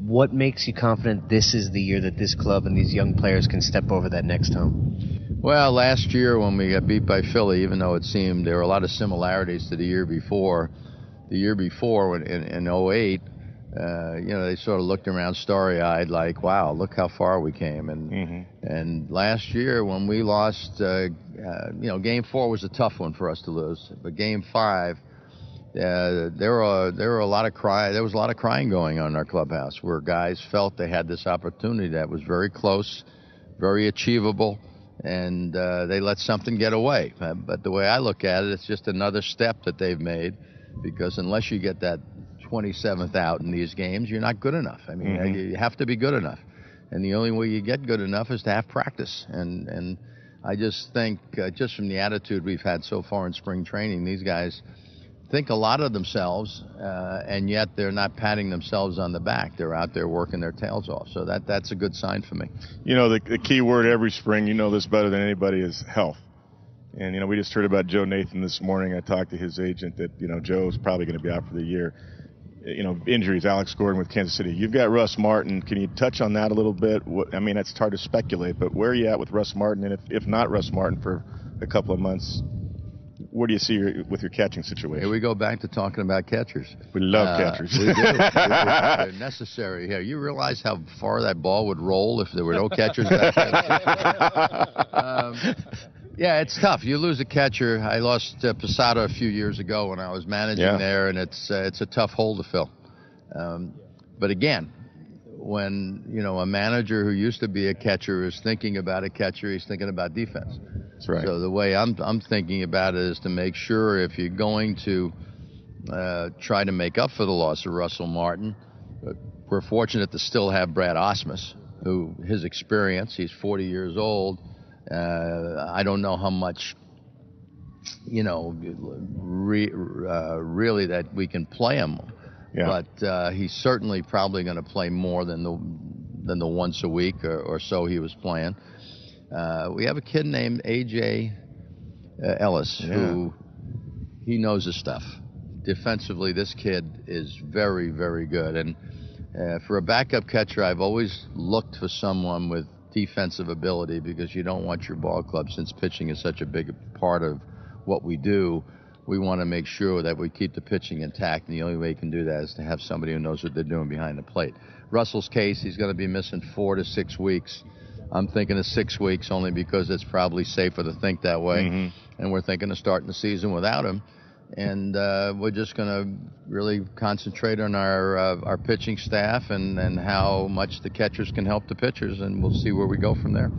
What makes you confident this is the year that this club and these young players can step over that next hump? Well, last year when we got beat by Philly, even though it seemed there were a lot of similarities to the year before in '08, they sort of looked around starry-eyed like, wow, look how far we came. And last year when we lost, Game 4 was a tough one for us to lose, but Game 5, there was a lot of crying going on in our clubhouse where guys felt they had this opportunity that was very close, very achievable, and they let something get away. But the way I look at it, it's just another step that they've made, because unless you get that 27th out in these games, you're not good enough. I mean, you have to be good enough, and the only way you get good enough is to have practice. And I just think, just from the attitude we've had so far in spring training, these guys think a lot of themselves, and yet they're not patting themselves on the back. They're out there working their tails off. So that's a good sign for me. You know, the key word every spring, you know this better than anybody, is health. And, we just heard about Joe Nathan this morning. I talked to his agent that, Joe's probably going to be out for the year. Injuries, Alex Gordon with Kansas City. You've got Russ Martin. Can you touch on that a little bit? It's hard to speculate, but where are you at with Russ Martin? And if not Russ Martin for a couple of months, where do you see with your catching situation? Here we go back to talking about catchers. We love catchers. We do. They're necessary here. You realize how far that ball would roll if there were no catchers back there? Yeah, it's tough. You lose a catcher. I lost Posada a few years ago when I was managing there, and it's a tough hole to fill. But again, when a manager who used to be a catcher is thinking about a catcher, he's thinking about defense. That's right. So the way I'm thinking about it is to make sure, if you're going to try to make up for the loss of Russell Martin, we're fortunate to still have Brad Osmus, who his experience, he's 40 years old. I don't know how much, really that we can play him. Yeah. But he's certainly probably going to play more than the once a week or so he was playing. We have a kid named A.J. Ellis, who he knows his stuff. Defensively, this kid is very, very good. And for a backup catcher, I've always looked for someone with defensive ability, because you don't want your ball club, since pitching is such a big part of what we do, we want to make sure that we keep the pitching intact, and the only way you can do that is to have somebody who knows what they're doing behind the plate. Russell's case, he's going to be missing 4 to 6 weeks. I'm thinking of 6 weeks only because it's probably safer to think that way, and we're thinking of starting the season without him. And we're just going to really concentrate on our pitching staff and how much the catchers can help the pitchers, and we'll see where we go from there.